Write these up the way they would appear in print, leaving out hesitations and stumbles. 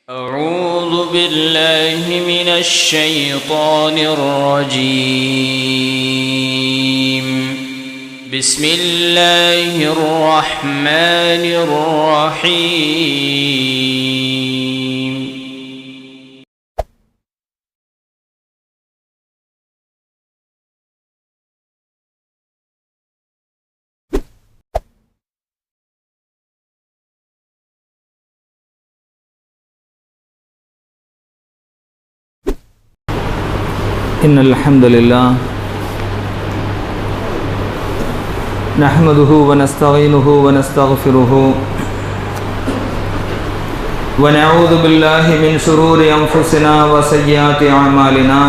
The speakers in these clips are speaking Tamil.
أعوذ بالله من الشيطان الرجيم. بسم الله الرحمن الرحيم. إن الحمد لله نحمده ونستعينه ونستغفره ونعوذ بالله من شرور أنفسنا وسيئات أعمالنا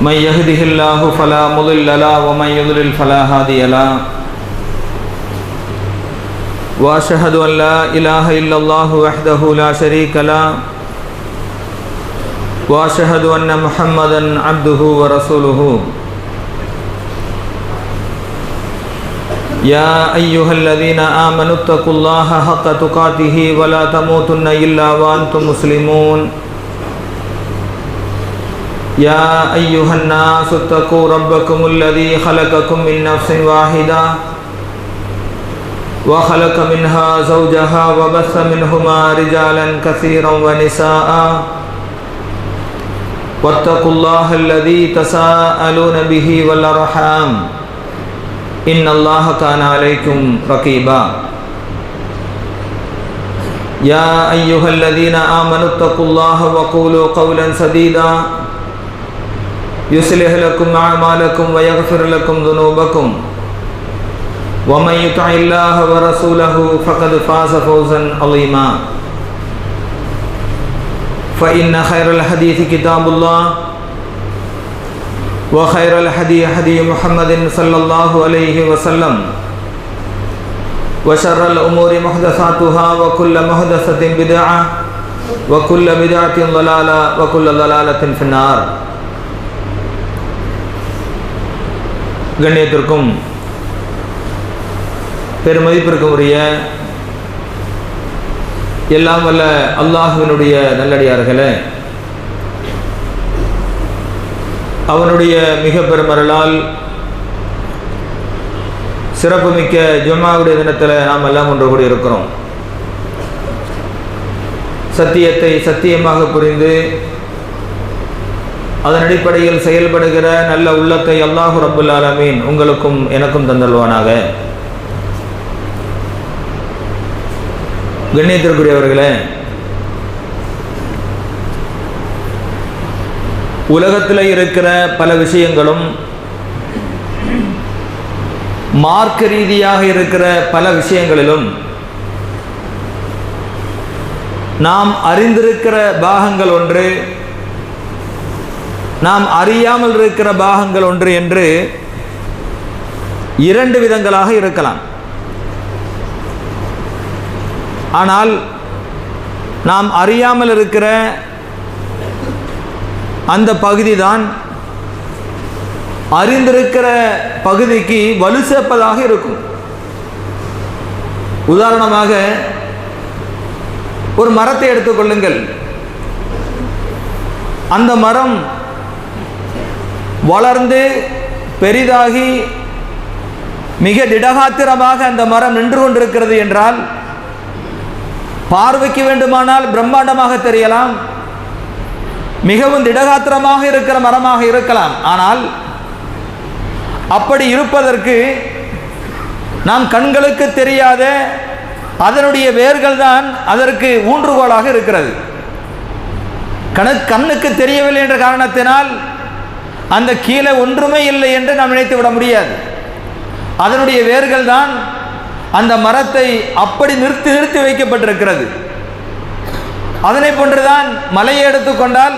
من يهده الله فلا مضل له ومن يضلل فلا هادي له وأشهد أن لا إله إلا الله وحده لا شريك له وأشهد أن محمدًا عبده ورسوله. يا أيها الذين آمنوا اتقوا الله حق تقاته ولا تموتن إلا وأنتم مسلمون. يا أيها الناس اتقوا ربكم الذي خلقكم من نفس واحدة وخلق منها زوجها وبث منهما رجالا كثيرا ونساء واتقوا الله الذي تساءلون به والأرحام إن الله كان عليكم رقيبا. يا أيها الذين آمنوا اتقوا الله وقولوا قولا سديدا يصلح لكم أعمالكم ويغفر لكم ذنوبكم ومن يطع الله ورسوله فقد فاز فوزا عظيما. فإن خير الحديث كتاب الله وخير الهدي هدي محمد صلى الله عليه وسلم وشر الأمور محدثاتها وكل محدثة بدعة وكل بدعة ضلالة وكل ضلالة في النار. கண்ணியத்திற்கும் பெருமதிப்பிற்கும் உரிய எல்லாம் வல்ல அல்லாஹ்வினுடைய நல்லடியார்களே, அவனுடைய மிக பெருமருளால் சிறப்புமிக்க ஜும்ஆவுடைய தினத்தில் நாம் எல்லாம் ஒன்று கூடி இருக்கிறோம். சத்தியத்தை சத்தியமாக புரிந்து அதன் அடிப்படையில் செயல்படுகிற நல்ல உள்ளத்தை அல்லாஹ் ரப்புல் ஆலமீன் உங்களுக்கும் எனக்கும் தந்தல்வானாக. கண்ணியத்திற்குரியவர்களே, உலகத்தில் இருக்கிற பல விஷயங்களும் மார்க்க ரீதியாக இருக்கிற பல விஷயங்களிலும் நாம் அறிந்திருக்கிற பாகங்கள் ஒன்று, நாம் அறியாமல் இருக்கிற பாகங்கள் ஒன்று என்று இரண்டு விதங்களாக இருக்கலாம். ஆனால் நாம் அறியாமல் இருக்கிற அந்த பகுதி தான் அறிந்திருக்கிற பகுதிக்கு வலு சேர்ப்பதாக இருக்கும். உதாரணமாக ஒரு மரத்தை எடுத்துக்கொள்ளுங்கள். அந்த மரம் வளர்ந்து பெரிதாகி மிக திடகாத்திரமாக அந்த மரம் நின்று கொண்டிருக்கிறது என்றால் பார்வைக்கு வேண்டுமானால் பிரம்மாண்டமாக தெரியலாம், மிகவும் திடகாத்திரமாக இருக்கிற மரமாக இருக்கலாம். ஆனால் அப்படி இருப்பதற்கு நாம் கண்களுக்கு தெரியாத அதனுடைய வேர்கள் தான் அதற்கு ஊன்றுகோலாக இருக்கிறது. கண்ணுக்கு தெரியவில்லை என்ற காரணத்தினால் அந்த கீழே ஒன்றுமே இல்லை என்று நாம் நினைத்து விட முடியாது. அதனுடைய வேர்கள் தான் அந்த மரத்தை அப்படி நிறுத்தி வைக்கப்பட்டிருக்கிறது. அதனை போன்றுதான் மலையை எடுத்துக்கொண்டால்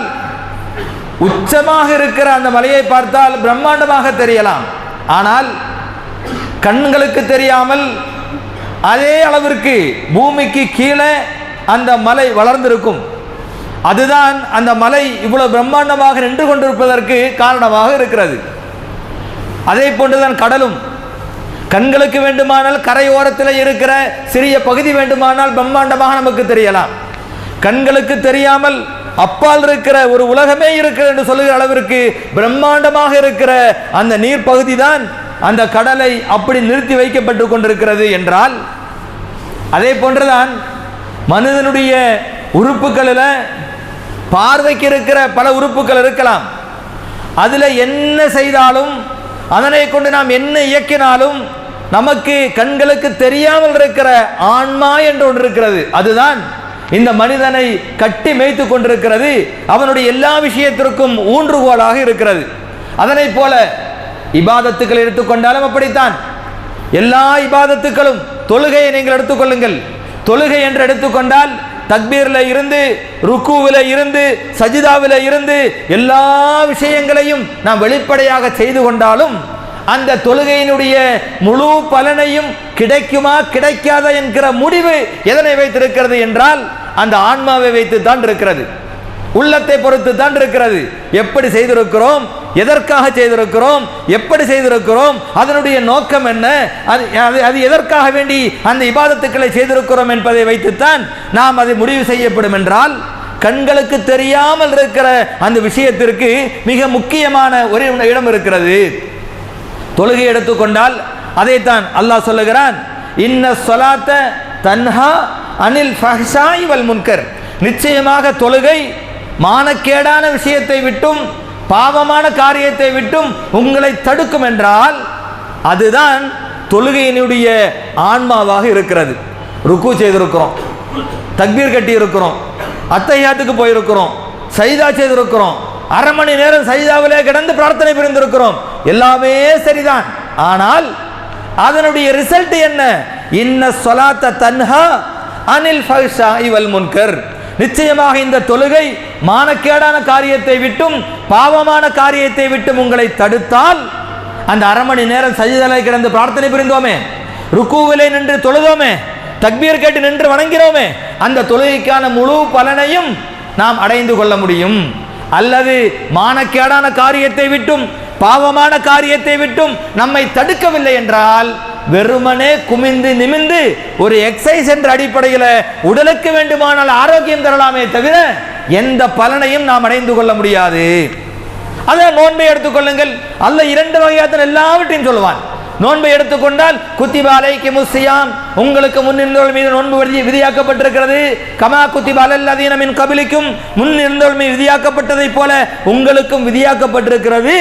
உச்சமாக இருக்கிற அந்த மலையை பார்த்தால் பிரம்மாண்டமாக தெரியலாம். ஆனால் கண்களுக்கு தெரியாமல் அதே அளவிற்கு பூமிக்கு கீழே அந்த மலை வளர்ந்திருக்கும். அதுதான் அந்த மலை இவ்வளவு பிரம்மாண்டமாக நின்று கொண்டிருப்பதற்கு காரணமாக இருக்கிறது. அதே போன்றுதான் கடலும். கண்களுக்கு வேண்டுமானால் கரையோரத்தில் இருக்கிற சிறிய பகுதி வேண்டுமானால் பிரம்மாண்டமாக நமக்கு தெரியலாம். கண்களுக்கு தெரியாமல் அப்பால் இருக்கிற ஒரு உலகமே இருக்கிறது என்று சொல்லுகிற அளவிற்கு பிரம்மாண்டமாக இருக்கிற அந்த நீர் பகுதி தான் அந்த கடலை அப்படி நிறுத்தி வைக்கப்பட்டு கொண்டிருக்கிறது என்றால், அதே போன்றுதான் மனிதனுடைய உறுப்புகளில் பார்வைக்கு இருக்கிற பல உறுப்புகள் இருக்கலாம். அதில் என்ன செய்தாலும், அதனை கொண்டு நாம் என்ன இயக்கினாலும், நமக்கு கண்களுக்கு தெரியாமல் இருக்கிற ஆன்மா என்று ஒன்று இருக்கிறது. அதுதான் இந்த மனிதனை கட்டி மேய்த்து கொண்டிருக்கிறது. அவனுடைய எல்லா விஷயத்திற்கும் ஊன்றுகோலாக இருக்கிறது. அதனை போல இபாதத்துக்கள் எடுத்துக்கொண்டாலும் அப்படித்தான். எல்லா இபாதத்துக்களும், தொழுகையை நீங்கள் எடுத்துக்கொள்ளுங்கள். தொழுகை என்று எடுத்துக்கொண்டால் தக்பீர்ல இருந்து, ருக்குவில இருந்து, சஜிதாவில இருந்து எல்லா விஷயங்களையும் நாம் வெளிப்படையாக செய்து கொண்டாலும் அந்த தொழுகையினுடைய முழு பலனையும் கிடைக்குமா கிடைக்காத என்கிற முடிவு எதனை வைத்திருக்கிறது என்றால் அந்த ஆன்மாவை வைத்து தான் இருக்கிறது, உள்ளத்தை பொறுத்து தான் இருக்கிறது. எப்படி செய்திருக்கிறோம், எதற்காக செய்திருக்கிறோம், எப்படி செய்திருக்கிறோம், அதனுடைய நோக்கம் என்ன, அது எதற்காக வேண்டி அந்த இபாதத்துக்களை செய்திருக்கிறோம் என்பதை வைத்துத்தான் நாம் அதை முடிவு செய்யப்படும். என்றால் கண்களுக்கு தெரியாமல் இருக்கிற அந்த விஷயத்திற்கு மிக முக்கியமான ஒரு இடம் இருக்கிறது. தொழுகை எடுத்துக்கொண்டால் அதைத்தான் அல்லாஹ் சொல்லுகிறான், இன்ன ஸலாத்த தன்ஹா அனில் ஃபஹ்ஷாய் வல் முன்கர். நிச்சயமாக தொழுகை மானக்கேடான விஷயத்தை விட்டும் பாவமான காரியத்தை விட்டும் உங்களை தடுக்கும் என்றால் அதுதான் தொழுகையினுடைய ஆன்மாவாக இருக்கிறது. ருக்கு செய்திருக்கிறோம், தக்பீர் கட்டி இருக்கிறோம், அத்தஹியாத்துக்கு போயிருக்கிறோம், சஜிதா செய்திருக்கிறோம், அரை மணி நேரம் சஜிதாவிலே கிடந்து பிரார்த்தனை புரிந்திருக்கிறோம், எல்லாமே சரிதான். ஆனால் அதனுடைய ரிசல்ட் என்ன? இன்ன ஸலாத்த தன்ஹா அனில் ஃபஹ்ஷாய் வல் முன்கர். நிச்சயமாக இந்த தொழுகை மானக்கேடான காரியத்தை விட்டும் பாவமான காரியத்தை விட்டும் உங்களை தடுத்தால், அந்த அரை மணி நேரம் சஜிதாவிலே கிடந்து பிரார்த்தனை புரிந்தோமே, ருக்குவிலே நின்று தொழுதோமே, தக்பீர் கேட்டு நின்று வணங்கிறோமே, அந்த தொழுகைக்கான முழு பலனையும் நாம் அடைந்து கொள்ள முடியும். அல்லது மானக்கேடான காரியத்தை விட்டும் பாவமான காரியத்தை விட்டும் நம்மை தடுக்கவில்லை என்றால் வெறுமனே குமிந்து நிமிந்து ஒரு எக்ஸசைஸ் என்ற அடிப்படையில் உடலுக்கு வேண்டுமானால் ஆரோக்கியம் தரலாமே தவிர எந்த பலனையும் நாம் அடைந்து கொள்ள முடியாது. அதை நோன்பை எடுத்துக்கொள்ளுங்கள். அல்லாஹ் இரண்டு வகையான எல்லாவற்றையும் சொல்லுவான். நோன்பை எடுத்துக்கொண்டால் குத்திபா அலைக்குமுஸ் ஸியாம், உங்களுக்கு முன்னிருந்தோர் மீது நோன்பு விதியாக்கப்பட்டிருக்கிறது. கமா குத்திபா அலல்லதீன மின் கபிலிக்கும், முன்னிருந்தோர் மீது விதியாக்கப்பட்டதை போல உங்களுக்கும் விதியாக்கப்பட்டிருக்கிறது.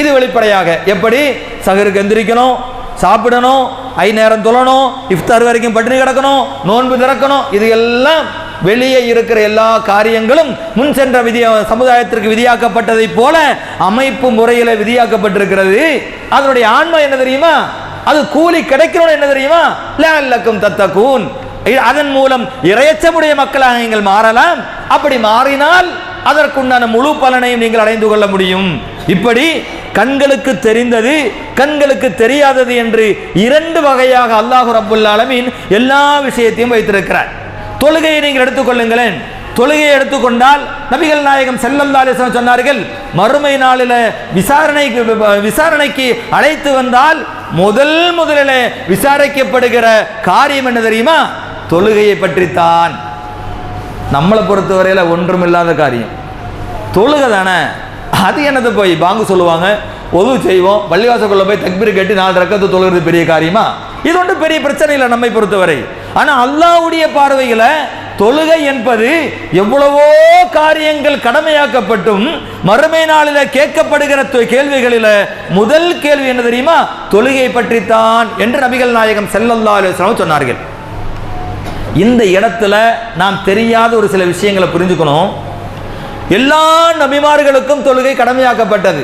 இது வெளிப்படையாக எப்படி சஹருக்கு எந்திரிக்கணும், சாப்பிடணும், 5 நேரம் தொழணும், இஃப்தார் வரைக்கும் பட்டினி கிடக்கணும், நோன்பு திறக்கணும், இது எல்லாம் வெளியே இருக்கிற எல்லா காரியங்களும் முன் சென்ற சமுதாயத்திற்கு விதியாக்கப்பட்டதை போல அமைப்பு முறையில் விதியாக்கப்பட்டிருக்கிறது. அதனுடைய ஆன்மா என்ன தெரியுமா? அது கூலி கிடைக்கணும் என்ன தெரியுமா? லஅல்லக்கும் தத்தகூன். அதன் மூலம் இறையச்சமுடைய மக்களாக நீங்கள் மாறலாம். அப்படி மாறினால் அதற்குண்டான முழு பலனையும் நீங்கள் அடைந்து கொள்ள முடியும். இப்படி கண்களுக்கு தெரிந்தது, கண்களுக்கு தெரியாதது என்று இரண்டு வகையாக அல்லாஹ் ரப்புல் ஆலமீன் எல்லா விஷயத்தையும் வைத்திருக்கிறார். தொழுகையை நீங்கள் எடுத்துக்கொள்ளுங்களேன். தொழுகையை எடுத்துக்கொண்டால் நபிகள் நாயகம் ஸல்லல்லாஹு அலைஹி வஸல்லம் சொன்னார்கள், மறுமை நாளில் விசாரணைக்கு அழைத்து வந்தால் முதலில் விசாரிக்கப்படுகிற காரியம் என்ன தெரியுமா? தொழுகையை பற்றித்தான். நம்மளை பொறுத்தவரையில் ஒன்றுமில்லாத காரியம் தொழுகை தானே. அது என்னது போய் பாங்கு சொல்லுவாங்க, ஒது செய்வோம், பள்ளிவாசக்குள்ள போய் தக்பீர் கேட்டு 4 ரக்கத்து தொழுகிறது பெரிய காரியமா? இது ஒன்றும் பெரிய பிரச்சனை இல்லை நம்மை பொறுத்தவரை. ஆனால் அல்லாஹ்வுடைய பார்வையில் தொழுகை என்பது எவ்வளவோ காரியங்கள் கடமையாக்கப்பட்டும் மறுமை நாளில் கேட்கப்படுகிற கேள்விகளில் முதல் கேள்வி என்ன தெரியுமா? தொழுகை பற்றித்தான் என்று நபிகள் நாயகம் ஸல்லல்லாஹு அலைஹி வஸல்லம் சொன்னார்கள். இந்த இடத்துல நாம் தெரியாத ஒரு சில விஷயங்களை புரிஞ்சுக்கணும். எல்லா நபிமார்களுக்கும் தொழுகை கடமையாக்கப்பட்டது.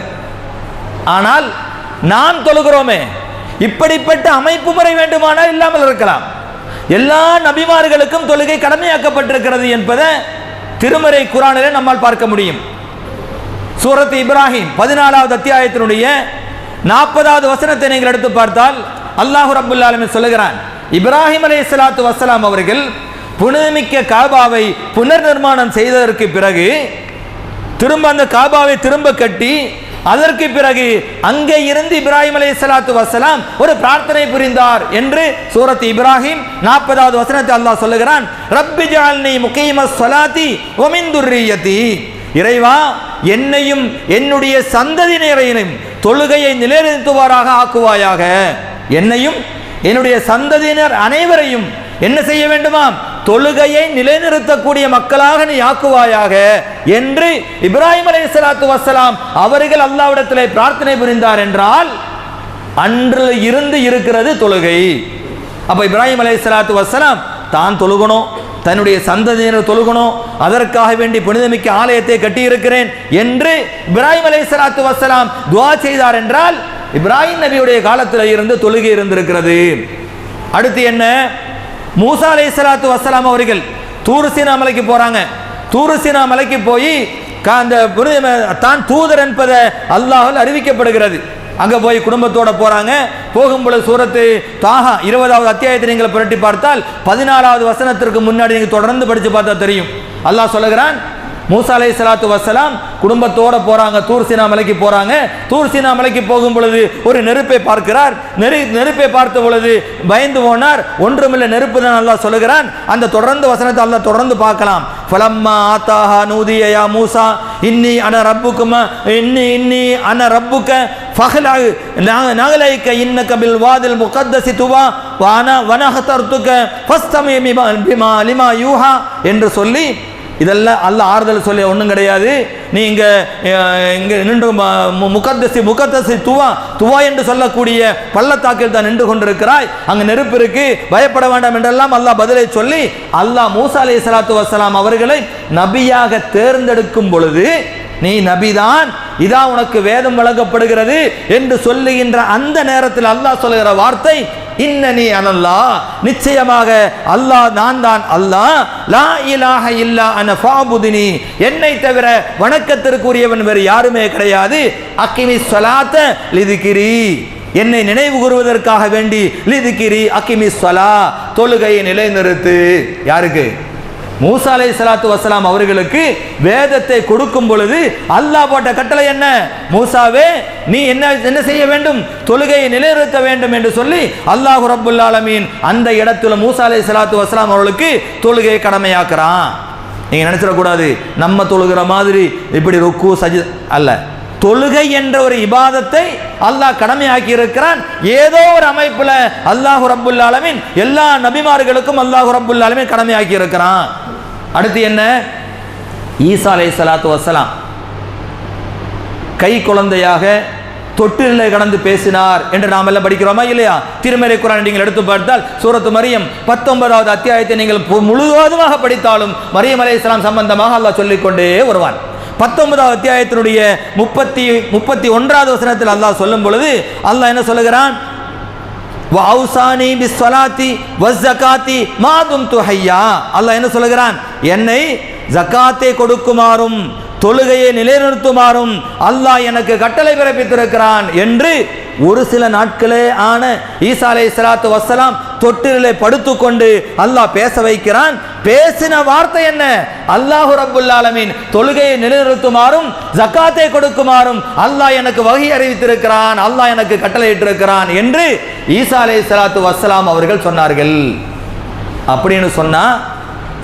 ஆனால் நாம் தொழுகிறோமே, இப்படிப்பட்ட அமைப்பு முறை வேண்டுமானால் இல்லாமல் இருக்கலாம். எல்லா நபிமார்களுக்கும் தொழுகை கடமையாக்கப்பட்டிருக்கிறது என்பதை திருமறை குர்ஆனிலே நம்மால் பார்க்க முடியும். சூரத் இப்ராஹிம் 14வது அத்தியாயத்தினுடைய 40வது வசனத்தை நீங்கள் எடுத்து பார்த்தால் அல்லாஹ் ரப்புல் ஆலமீன் சொல்லுகிறான், இப்ராஹிம் அலைஹிஸ்ஸலாத்து வஸ்ஸலாம் அவர்கள் புனிதமிக்க காபாவை புனர் நிர்மாணம் செய்ததற்கு பிறகு திரும்ப அந்த காபாவை திரும்ப கட்டி அதற்கு பிறகு அங்கே இருந்து இப்ராஹிம் அலைஹிஸ்ஸலாத்து வஸ்ஸலாம் ஒரு பிரார்த்தனை புரிந்தார் என்று சூரத் இப்ராஹிம் 40வது வசனத்தில் அல்லாஹ் சொல்லுகிறான், ரப்பி ஜஅல்னி முகீமஸ் ஸலாத்தி வ மின் துர்ரிய்யதி. இறைவா, என்னையும் என்னுடைய சந்ததியினரையும் தொழுகையை நிலைநிறுத்துவாராக ஆக்குவாயாக. என்னையும் என்னுடைய சந்ததியினர் அனைவரையும் என்ன செய்ய வேண்டுமாம்? தொழுகையை நிலைநிறுத்தக்கூடிய மக்களாக நீ ஆக்குவாயாக என்று இப்ராஹிம் அலைஹிஸ்ஸலாத்து வஸ்ஸலாம் அவர்கள் அல்லாஹ்விடத்திலே பிரார்த்தனை புரிந்தார் என்றால் அன்று இருந்து இருக்கிறது தொழுகை. அப்ப இப்ராஹிம் அலைஹிஸ்ஸலாத்து வஸ்ஸலாம் தான் தொழுகணும், தன்னுடைய சந்ததியினர் தொழுகணும், அதற்காக வேண்டி புனிதமிக்க ஆலயத்தை கட்டியிருக்கிறேன் என்று இப்ராஹிம் அலைஹிஸ்ஸலாத்து வஸ்ஸலாம் துஆ செய்தார் என்றால் இப்ராஹிம் நபியுடைய காலத்தில் இருந்து தொழுகை இருந்திருக்கிறது. அடுத்து என்ன? மூசா அலைஹிஸ்ஸலாத்து வஸ்ஸலாம் அவர்கள் தூர் சீனா மலைக்கு போறாங்க. தூர் சீனா மலைக்கு போய் அந்த தான் தூதர் என்பதை அல்லாஹ்வால் அறிவிக்கப்படுகிறது. அங்க போய் குடும்பத்தோட போறாங்க. போகும்பொழுது சூரத்து தாஹா 20வது அத்தியாயத்தை நீங்கள் புரட்டி பார்த்தால் 14வது வசனத்திற்கு முன்னாடி நீங்க தொடர்ந்து படிச்சு பார்த்தா தெரியும். அல்லாஹ் சொல்லுகிறான், மூசா அலைஹிஸ்ஸலாத்து வஸ்ஸலாம் குடும்பத்தோட போறாங்க, தூர் சீனா மலைக்கு போறாங்க. தூர் சீனா மலைக்கு போகும் பொழுது ஒரு நெருப்பை பார்க்கிறார். நெருப்பை பார்த்த பொழுது பயந்து போனார். ஒன்றுமில்லை, நெருப்பு தான் அல்லாஹ் சொல்லுகிறான். அந்த தொடர்ந்து வசனத்தை அல்லாஹ் தொடர்ந்து பார்க்கலாம். ஃபலம்மா ஆதாஹா நூதிய யா மூசா இன்னி அன ரப்புக்கும இன்னி அன ரப்புக ஃபஹலா நகலைக இன்னக பில் வாதில் முகத்தஸி துவா வானா வனஹதர்துக ஃபஸ்தமி பிமா லிமா யூஹா என்று சொல்லி இதெல்லாம் அல்லாஹ் ஆறுதல் சொல்லி ஒன்றும் கிடையாது. நீ இங்கே நின்று முகத்தசி துவா என்று சொல்லக்கூடிய பள்ளத்தாக்கில் தான் நின்று கொண்டிருக்கிறாய், அங்கே நெருப்பு இருக்கு, பயப்பட வேண்டாம் என்றெல்லாம் அல்லாஹ் பதிலை சொல்லி அல்லாஹ் மூசா அலைஹிஸ்ஸலாத்து வஸ்ஸலாம் அவர்களை நபியாக தேர்ந்தெடுக்கும் பொழுது நீ நபிதான், இதான் உனக்கு வேதம் வழங்கப்படுகிறது என்று சொல்லுகின்ற அந்த நேரத்தில் அல்லாஹ் சொல்லுகிற வார்த்தை இன்னனி அனல்லாஹ், நிச்சயமாக அல்லாஹ் நான் தான் அல்லாஹ், லா இலாஹ இல்லா அன ஃபஅபுதுனி, என்னை தவிர வணக்கத்திற்குரியவன் வேறு யாருமே கிடையாது. அக்கிமிஸ் ஸலாத்த லிதிக்ரி, என்னை நினைவு கூறுவதற்காக வேண்டி லிதிக்ரி அக்கிமிஸ் ஸலா, தொழுகையை நிலைநிறுத்து. யாருக்கு? மூசா அலைஹிஸ்ஸலாத்து வஸ்ஸலாம் அவர்களுக்கு வேதத்தை கொடுக்கும் பொழுது அல்லாஹ் போட்ட கட்டளை என்ன? மூசாவே, நீ என்ன செய்ய வேண்டும்? தொழுகையை நிலைநிறுத்த வேண்டும் என்று சொல்லி அல்லாஹ் ரப்புல் ஆலமீன் அந்த இடத்துல மூசா அலைஹிஸ்ஸலாத்து வஸ்ஸலாம் அவர்களுக்கு தொழுகையை கடமையாக்குறான். நீங்க நினைச்சிடக்கூடாது நம்ம தொழுகிற மாதிரி இப்படி ருக்கு சஜித் அல்ல. தொழுகை என்ற ஒரு இபாதத்தை அல்லாஹ் கடமையாக்கி இருக்கிறான். ஏதோ ஒரு அமைப்புல அல்லாஹ் ரப்புல் ஆலமீன் எல்லா நபிமார்களுக்கும் அல்லாஹ் ரப்புல் ஆலமீன் கடமையாக்கி இருக்கிறான். அடுத்து என்ன? ஈசா அலைஹிஸ்ஸலாத்து வஸ்ஸலாம் கை குழந்தையாக தொட்டிலே கடந்து பேசினார் என்று நாம் எல்லாம் படிக்கிறோமா இல்லையா? திருமறை குர்ஆனை நீங்கள் எடுத்து பார்த்தால் சூரத்து மரியம் 19வது அத்தியாயத்தை நீங்கள் முழுவதுமாக படித்தாலும் மரியம் அலைஹிஸ்ஸலாம் சம்பந்தமாக அல்லாஹ் சொல்லிக்கொண்டே வருவான். 19வது அத்தியாயத்தினுடைய 31வது வசனத்தில் அல்லாஹ் சொல்லும் பொழுது அல்லாஹ் என்ன சொல்லுகிறான்? வஅவுசானி பிஸ்ஸலாத்தி வஸ்ஸகாத்தி மா தும்து ஹய்யா. அல்லாஹ் என்ன சொல்லுகிறான்? என்னை ஜகாத்தை கொடுக்குமாறும் தொழுகையை நிலைநிறுத்துமாறும் அல்லாஹ் எனக்கு கட்டளை பிறப்பித்திருக்கிறான் என்று ஒரு சில நாட்களே ஆன ஈசா அலைஹிஸ்ஸலாத்து வஸ்ஸலாம் தொட்டிலே படுத்துக்கொண்டு அல்லாஹ் பேச வைக்கிறான். பேசின வார்த்தை என்ன? அல்லாஹ் ரப்புல் ஆலமீன் தொழுகையை நிலைநிறுத்துமாறும் ஜகாத்தை கொடுக்குமாறும் அல்லாஹ் எனக்கு வகை அறிவித்திருக்கிறான், அல்லாஹ் எனக்கு கட்டளையிட்டிருக்கிறான் என்று ஈசா அலைஹிஸ்ஸலாத்து வஸ்ஸலாம் அவர்கள் சொன்னார்கள். அப்படின்னு சொன்னா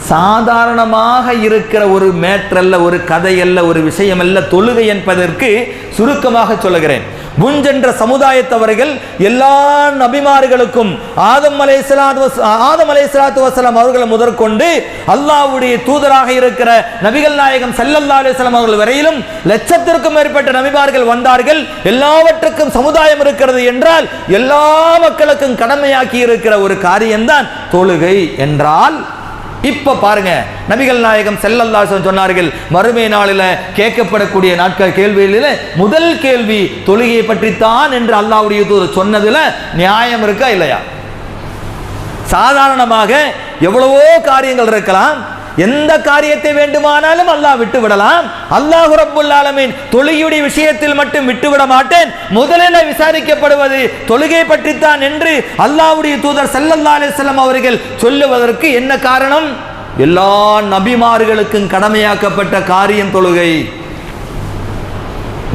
சாதாரணமாக இருக்கிற ஒரு மேற்றல்ல, ஒரு கதையல்ல, ஒரு விஷயமல்ல தொழுகை என்பதற்கு சுருக்கமாக சொல்லுகிறேன். முன்சென்ற சமுதாயத்தவர்கள் எல்லா நபிமார்களுக்கும் ஆதம் அலைஹிஸ்ஸலாத்து வஸ்ஸலாம் அவர்கள் முதற்கொண்டு அல்லாஹ்வுடைய தூதராக இருக்கிற நபிகள் நாயகம் ஸல்லல்லாஹு அலைஹி வஸல்லம் அவர்கள் வரையிலும் லட்சத்திற்கும் மேற்பட்ட நபிமார்கள் வந்தார்கள். எல்லாவற்றுக்கும் சமுதாயம் இருக்கிறது என்றால் எல்லா மக்களுக்கும் கடமையாக்கி இருக்கிற ஒரு காரியம்தான் தொழுகை என்றால், இப்ப பாருங்க, நபிகள் நாயகம் ஸல்லல்லாஹு அலைஹி வஸல்லம் சொன்னார்கள், மறுமை நாளில் கேட்கப்படக்கூடிய நாட்கள் கேள்விகளில் முதல் கேள்வி தொழுகையை பற்றித்தான் என்று அல்லாஹ்வுடைய தூதர் சொன்னதுல நியாயம் இருக்கா இல்லையா? சாதாரணமாக எவ்வளவோ காரியங்கள் இருக்கலாம், எந்த காரியத்தை வேண்டுமானாலும் அல்லாஹ் விட்டு விடலாம். அல்லாஹ் ரப்புல் ஆலமீன் தொழுகையுடைய விஷயத்தில் மட்டும் விட்டுவிட மாட்டேன், முதலில் விசாரிக்கப்படுவது தொழுகை பற்றித்தான் என்று அல்லாஹ்வுடைய தூதர் ஸல்லல்லாஹு அலைஹி வஸல்லம் அவர்கள் சொல்லுவதற்கு என்ன காரணம்? எல்லா நபிமார்களுக்கும் கடமையாக்கப்பட்ட காரியம் தொழுகை.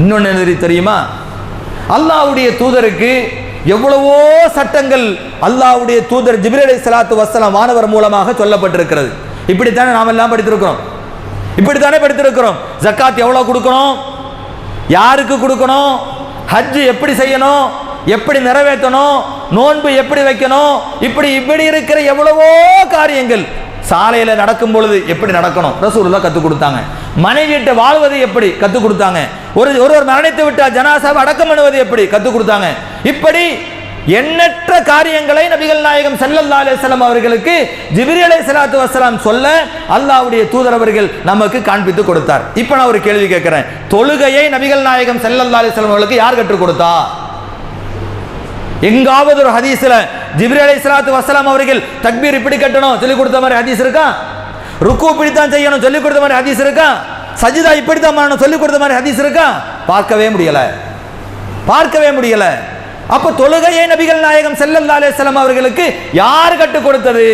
இன்னொன்று தெரியுமா, அல்லாஹ்வுடைய தூதருக்கு எவ்வளவோ சட்டங்கள் அல்லாஹ்வுடைய தூதர் ஜிப்ரீல் அலைஹிஸ்ஸலாத்து வஸ்ஸலாம் வானவர் மூலமாக சொல்லப்பட்டிருக்கிறது. இப்படித்தானே நாம் எல்லாம் படித்திருக்கிறோம். இப்படித்தானே படித்திருக்கிறோம். ஜக்காத் எவ்வளவு கொடுக்கணும், யாருக்கு கொடுக்கணும், ஹஜ் எப்படி செய்யணும், எப்படி நிறைவேற்றணும், நோன்பு எப்படி வைக்கணும், இப்படி இருக்கிற எவ்வளவோ காரியங்கள். சாலையில் நடக்கும் பொழுது எப்படி நடக்கணும் ரசூலுல்லாஹ் கற்றுக் கொடுத்தாங்க. மனைவியிட்ட வாழ்வது எப்படி கற்றுக் கொடுத்தாங்க. ஒருவர் மரணித்து விட்டால் ஜனாசாவை அடக்கம் பண்ணுவது எப்படி கற்றுக் கொடுத்தாங்க. இப்படி எண்ணற்ற காரியங்களை நபிகள் நாயகம் ஸல்லல்லாஹு அலைஹி வஸல்லம் அவர்களுக்கு ஜிப்ரீல் அலைஹிஸ்ஸலாத்து வஸ்ஸலாம் சொல்ல அல்லாஹ்வுடைய தூதர் அவர்கள் நமக்கு காண்பித்து கொடுத்தார். இப்போ நான் ஒரு கேள்வி கேட்கிறேன், தொழுகையை நபிகள் நாயகம் ஸல்லல்லாஹு அலைஹி வஸல்லம் அவர்களுக்கு யார் கற்றுக் கொடுத்தா? எங்காவது ஒரு ஹதீஸ்ல ஜிப்ரீல் அலைஹிஸ்ஸலாத்து வஸ்ஸலாம் அவர்கள் தக்பீர் இப்படி கட்டணும் சொல்லி கொடுத்த மாதிரி ஹதீஸ் இருக்கா? ருக்கு இப்படித்தான் செய்யணும் சொல்லி கொடுத்த மாதிரி ஹதீஸ் இருக்கா? சஜிதா இப்படித்தான் பண்ணணும் சொல்லி கொடுத்த மாதிரி ஹதீஸ் இருக்கா? பார்க்கவே முடியல. அப்ப தொழுகையை நபிகள் நாயகம் ஸல்லல்லாஹு அலைஹி வஸல்லம் அவர்களுக்கு யார் கற்றுக் கொடுத்தது?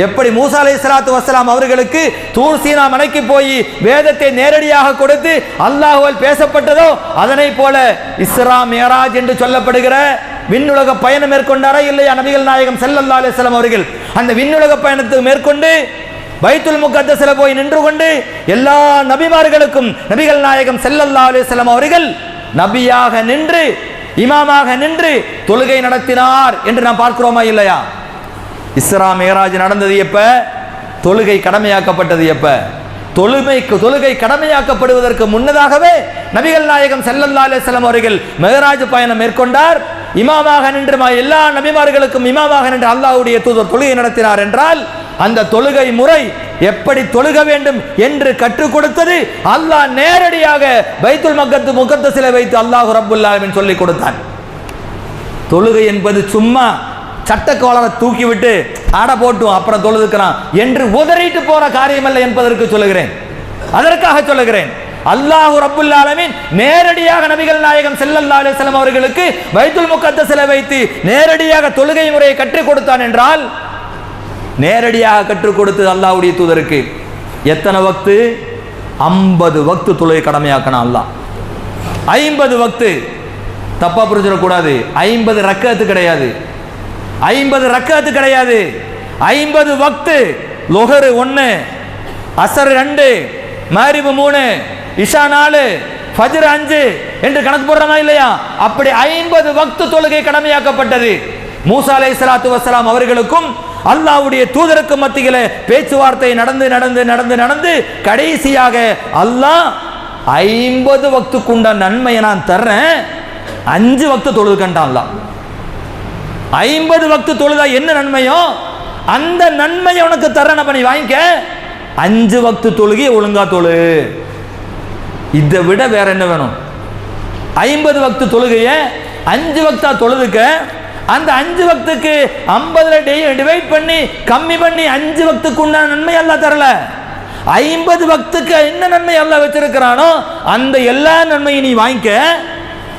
எப்படி மூசா அலைஹிஸ்ஸலாத்து வஸ்ஸலாம் அவர்களுக்கு தூர் சீனா மலைக்கு போய் வேதத்தை நேரடியாக கொடுத்து அல்லாஹ்வால் பேசப்பட்டதோ அதனை போல இஸ்ரா மியராஜ் என்று சொல்லப்படுகிற விண்ணுலக பயணம் மேற்கொண்டாரா இல்லையா நபிகள் நாயகம் ஸல்லல்லாஹு அலைஹி வஸல்லம் அவர்கள்? அந்த விண்ணுலக பயணத்தை மேற்கொண்டு பைத்துல் முகத்தஸ்ல போய் நின்று கொண்டு எல்லா நபிமார்களுக்கும் நபிகள் நாயகம் ஸல்லல்லாஹு அலைஹி வஸல்லம் அவர்கள் நபியாக நின்று இமாமாக நின்று தொழுகை நடத்தினார் என்று நாம் பார்க்கிறோமா இல்லையா? இஸ்ரா மியராஜ் நடந்தது எப்ப? தொழுகை கடமையாக்கப்பட்டது எப்ப? தொழுகை கடமையாக்கப்படுவதற்கு முன்னதாகவே நபிகள் நாயகம் ஸல்லல்லாஹு அலைஹி வஸல்லம் அவர்கள் மியராஜ் பயணம் மேற்கொண்டார். இமாமாக நின்று எல்லா நபிமார்களுக்கும் இமாமாக நின்று அல்லாஹ்வுடைய தூதர் தொழுகை நடத்தினார் என்றால் அந்த தொழுகை முறை எப்படி தொழுக வேண்டும் என்று கற்றுக் கொடுத்தது அல்லாஹ் நேரடியாக பைத்துல் முகத்தஸிலே வைத்து அல்லாஹ் ரப்புல் ஆலமீன் சொல்லிக் கொடுத்தான். தொழுகை என்பது சும்மா சட்டக்கோளரை தூக்கி விட்டு ஆட போட்டும் அப்புறம் தொழுதுக்கிறான் என்று உதறிட்டு போற காரியம் அல்ல என்பதற்கு சொல்லுகிறேன். அதற்காக சொல்லுகிறேன், அல்லாஹ் ரப்புல் ஆலமீன் நேரடியாக நபிகள் நாயகம் ஸல்லல்லாஹு அலைஹி வஸல்லம் அவர்களுக்கு பைத்துல் முகத்தஸிலே வைத்து நேரடியாக தொழுகை முறையை கற்றுக் கொடுத்தான் என்றால் நேரடியாக கற்றுக் கொடுத்தது அல்லாஹ்வுடைய தூதருக்கு எத்தனை வக்து? 50 வக்து தொழுகை கடமையாக்கணும் அல்லாஹ். 50 வக்து, தப்பா புரிஞ்சிடக்கூடாது. 50 ரக்காத்து கிடையாது, 50 ரக்காத்து கிடையாது. 50 வக்து. லுஹர் 1, அஸர் 2, மக்ரிப் 3, இஷா 4, ஃபஜ்ர் 5 என்று கணக்கு போடுறோமா இல்லையா? அப்படி 50 வக்து தொழுகை கடமையாக்கப்பட்டது. மூசா அலைஹிஸ்ஸலாத்து வஸ்ஸலாம் அவர்களுக்கும் அல்லாஹ்வுடைய தூதருக்கு மத்தியிலே பேச்சுவார்த்தை நடந்து கடைசியாக அல்லாஹ் 50 வக்துக்குண்ட நன்மையை நான் தர்றேன், 5 வக்து தொழுதுக்கண்டான் அல்லாஹ். 50 வக்து தொழுதா என்ன நன்மையோ அந்த நன்மையை உனக்கு தர்றேன், அப்ப நீ வாங்கிக்க. 5 வக்து தொழுகை ஒழுங்கா தொழு. இதை விட வேற என்ன வேணும்? 50 வக்து தொழுகைய 5 வக்தா தொழுதுக்க. அந்த 5 வக்துக்கு 50 டிவைட் பண்ணி கம்மி பண்ணி 5 வக்துக்கு உண்டான நன்மை அல்லாஹ் தரல. 50 வக்துக்கு என்ன நன்மை அல்லாஹ் வச்சிருக்கிறானோ அந்த எல்லா நன்மையும் நீ வாங்கிக்க.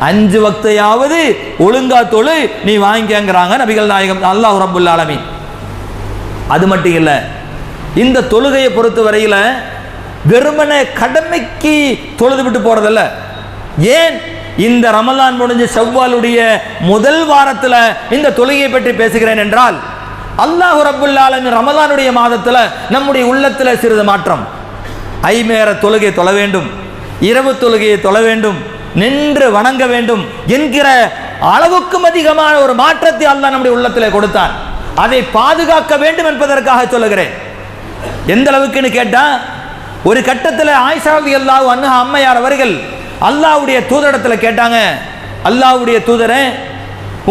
5 வக்தையாவது ஒழுங்கா தொழு, நீ வாங்கிக்கங்கிறாங்க நபிகள் நாயகம் அல்லாஹ் ரப்புல் ஆலமீன். அது மட்டும் இல்லை, இந்த தொழுகையை பொறுத்த வரையில வெறுமனே கடமைக்கு தொழுது விட்டு போறதில்ல. ஏன் இந்த ரமலான் முடிஞ்ச ஷவ்வாலுடைய முதல் வாரத்தில் இந்த தொழுகையை பற்றி பேசுகிறேன் என்றால் அல்லாஹ் ரப்புல் ஆலமீன் ரமலானுடைய மாதத்தில் நம்முடைய உள்ளத்தில் சிறிது மாற்றம். ஐமேர தொழுகை தொழ வேண்டும், இரவு தொழுகையை தொழ வேண்டும், நின்று வணங்க வேண்டும் என்கிற அளவுக்கும் அதிகமான ஒரு மாற்றத்தை அல்லாஹ் நம்முடைய உள்ளத்தில் கொடுத்தான். அதை பாதுகாக்க வேண்டும் என்பதற்காக சொல்லுகிறேன். எந்த அளவுக்குன்னு கேட்டா, ஒரு கட்டத்தில் ஆயிஷா ரலியல்லாஹு அன்ஹா அம்மையார் அவர்கள் அல்லாஹ்வுடைய தூதரிடத்தில் கேட்டாங்க, அல்லாஹ்வுடைய தூதரே,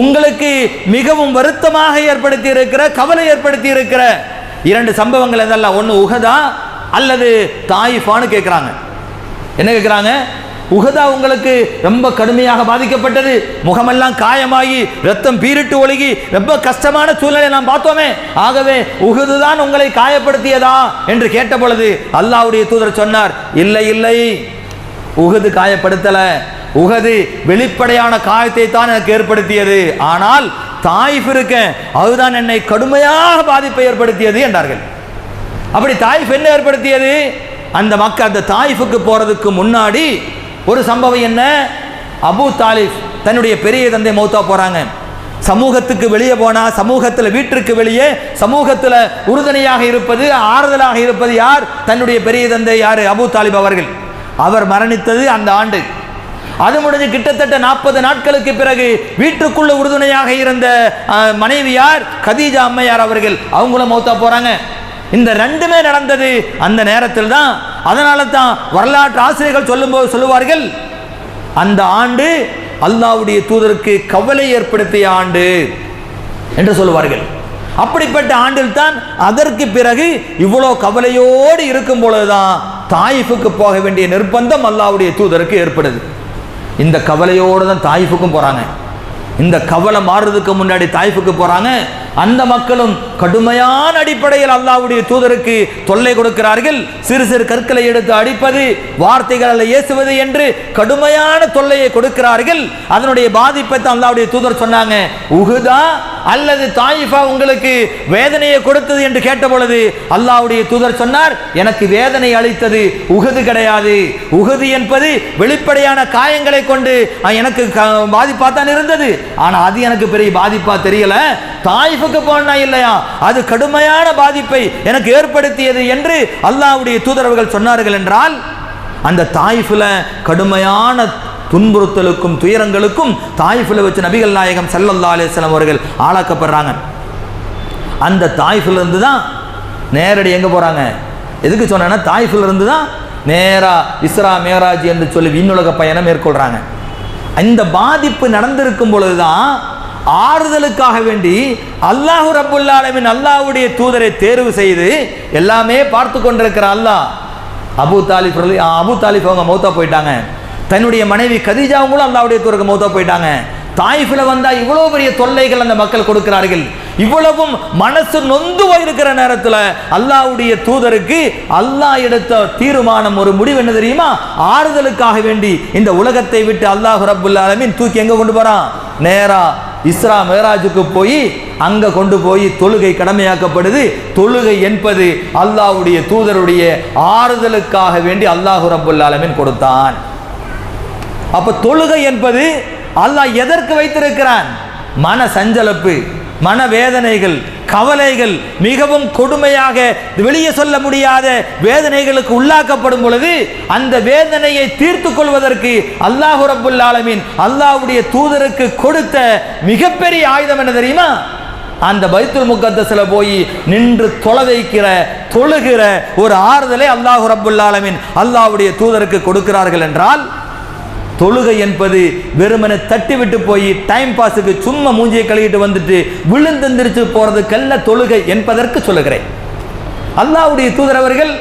உங்களுக்கு மிகவும் வருத்தமாக ஏற்படுத்தி இருக்கிற, கவலை ஏற்படுத்தி இருக்கிற 2 சம்பவங்கள் எதெல்லாம்? ஒன்று உஹதா அல்லது தாயிஃபான்னு கேட்குறாங்க. என்ன கேட்குறாங்க? உஹதா உங்களுக்கு ரொம்ப கடுமையாக பாதிக்கப்பட்டது, முகமெல்லாம் காயமாகி ரத்தம் பீரிட்டு ஒழுகி ரொம்ப கஷ்டமான சூழ்நிலை நாம் பார்த்தோமே, ஆகவே உஹது தான் உங்களை காயப்படுத்தியதா என்று கேட்ட பொழுது அல்லாஹ்வுடைய தூதர் சொன்னார், இல்லை இல்லை, உஹது காயப்படுத்தல, உஹது வெளிப்படையான காயத்தை தான் எனக்கு ஏற்படுத்தியது, ஆனால் தாயிஃப் இருக்க அதுதான் என்னை கடுமையாக பாதிப்பை ஏற்படுத்தியது என்றார்கள். அப்படி தாயிஃப் என்ன ஏற்படுத்தியது? அந்த மக்கள் அந்த தாயிஃபுக்கு போறதுக்கு முன்னாடி ஒரு சம்பவம் என்ன, அபூ தாலிப் தன்னுடைய பெரிய தந்தை மௌத்தா போறாங்க. சமூகத்துக்கு வெளியே போனா, சமூகத்தில் வீட்டிற்கு வெளியே சமூகத்தில் உறுதுணையாக இருப்பது, ஆறுதலாக இருப்பது யார்? தன்னுடைய பெரிய தந்தை யார்? அபூ தாலிப் அவர்கள். அவர் மரணித்தது அந்த ஆண்டு. அது முடிஞ்சு கிட்டத்தட்ட 40 நாட்களுக்கு பிறகு வீட்டுக்குள்ள உறுதுணையாக இருந்த மனைவி யார்? கதீஜா அம்மையார் அவர்கள். அவங்களும் மௌத்தா போறாங்க. இந்த ரெண்டுமே நடந்தது அந்த நேரத்தில் தான். அதனால தான் வரலாற்று ஆசிரியர்கள் சொல்லும்போது சொல்லுவார்கள், அந்த ஆண்டு அல்லாஹ்வுடைய தூதருக்கு கவலை ஏற்படுத்திய ஆண்டு என்று சொல்லுவார்கள். அப்படிப்பட்ட ஆண்டில் தான் அதற்கு பிறகு இவ்வளோ கவலையோடு இருக்கும் பொழுதுதான் தாயிஃபுக்கு போக வேண்டிய நிர்பந்தம் அல்லாஹ்வுடைய தூதருக்கு ஏற்படுது. இந்த கவலையோடு தான் தாயிஃபுக்கும் போறாங்க. இந்த கவலை மாறுறதுக்கு முன்னாடி தாயிஃபுக்கு போறாங்க. அந்த மக்களும் கடுமையான அடிப்படையில் அல்லாஹ்வுடைய தூதருக்கு தொல்லை கொடுக்கிறார்கள். சிறு சிறு கற்களை எடுத்து அடிப்பது, வார்த்தைகளை ஏசுவது என்று கடுமையான தொல்லையை கொடுக்கிறார்கள். அதனுடைய பாதிப்பை தான் அல்லாஹ்வுடைய தூதர் சொன்னாங்க. உஹுதா அல்லது தாயிஃபா உங்களுக்கு வேதனையை கொடுத்தது என்று கேட்ட பொழுது அல்லாஹ்வுடைய தூதர் சொன்னார், எனக்கு வேதனை அளித்தது உஹது கிடையாது. உஹது என்பது வெளிப்படையான காயங்களை கொண்டு எனக்கு பாதிப்பா தான் இருந்தது. ஆனா அது எனக்கு பெரிய பாதிப்பா தெரியல. தாயிஃபுக்கு போனா இல்லையா, அது கடுமையான பாதிப்பை எனக்கு ஏற்படுத்தியது என்று அல்லாஹ்வுடைய தூதரவர்கள் சொன்னார்கள். என்றால் அந்த தாயிஃபில் கடுமையான துன்புறுத்தலுக்கும் துயரங்களுக்கும் தாயிஃபில் வச்சு நபிகள் நாயகம் ஸல்லல்லாஹு அலைஹி வஸல்லம் அவர்கள் ஆளாக்கப்படுறாங்க. அந்த தாயிஃபில் இருந்து தான் நேரடி எங்கே போகிறாங்க? எதுக்கு சொன்னேன்னா, தாயிஃபில் இருந்து தான் நேராக இஸ்ரா மேராஜ் என்று சொல்லி விண்ணுலக பயணம் மேற்கொள்கிறாங்க. இந்த பாதிப்பு நடந்திருக்கும் பொழுதுதான் ஆறுதலுக்காக வேண்டி அல்லாஹ் ரப்புல் ஆலமீன் அல்லாஹ்வுடைய தூதரை தேர்வு செய்து எல்லாமே பார்த்து கொண்டிருக்கிற அல்லாஹ் அபூ தாலிப் அவங்க மௌத்தா போயிட்டாங்க. தன்னுடைய மனைவி கதீஜாவும் அல்லாஹ்வுடைய தூதருக்கு மௌத்தா போயிட்டாங்க. தாயிஃபில் வந்தா இவ்வளவு பெரிய தொல்லைகள் அந்த மக்கள் கொடுக்கிறார்கள். இவ்வளவும் மனசு நொந்து இருக்கிற நேரத்தில் அல்லாஹ்வுடைய தூதருக்கு அல்லாஹ் எடுத்த தீர்மானம், ஒரு முடிவு என்ன தெரியுமா? ஆறுதலுக்காக வேண்டி இந்த உலகத்தை விட்டு அல்லாஹ் ரப்புல் ஆலமீன் தூக்கி எங்க கொண்டு போறான்? நேரா இஸ்ரா மேராஜுக்கு போய் அங்க கொண்டு போய் தொழுகை கடமையாக்கப்படுது. தொழுகை என்பது அல்லாஹ்வுடைய தூதருடைய ஆறுதலுக்காக வேண்டி அல்லாஹ் ரப்புல் ஆலமீன் கொடுத்தான். அப்ப தொழுகை என்பது அல்லாஹ் எதற்கு வைத்திருக்கிறான்? மன சஞ்சலப்பு, மனவேதனைகள், கவலைகள் மிகவும் கொடுமையாக வெளியே சொல்ல முடியாத வேதனைகளுக்கு உள்ளாக்கப்படும் பொழுது அந்த வேதனையை தீர்த்து கொள்வதற்கு அல்லாஹ் ரப்புல் ஆலமீன் அல்லாஹ்வுடைய தூதருக்கு கொடுத்த மிகப்பெரிய ஆயுதம் என்ன தெரியுமா? அந்த பைத்துல் முகத்தஸ்ல போய் நின்று தொழுகிற ஒரு ஆறுதலை அல்லாஹ் ரப்புல் ஆலமீன் அல்லாஹ்வுடைய தூதருக்கு கொடுக்கிறார்கள். என்றால் தொழுகை என்பது வெறுமனை தட்டி விட்டு போய் டைம் பாஸுக்கு சும்மா மூஞ்சியை கழுவிட்டு வந்துட்டு விழுந்தெந்திரிச்சு போறதுக்கல்ல தொழுகை என்பதற்கு சொல்லுகிறேன். அல்லாஹ்வுடைய தூதரவர்கள்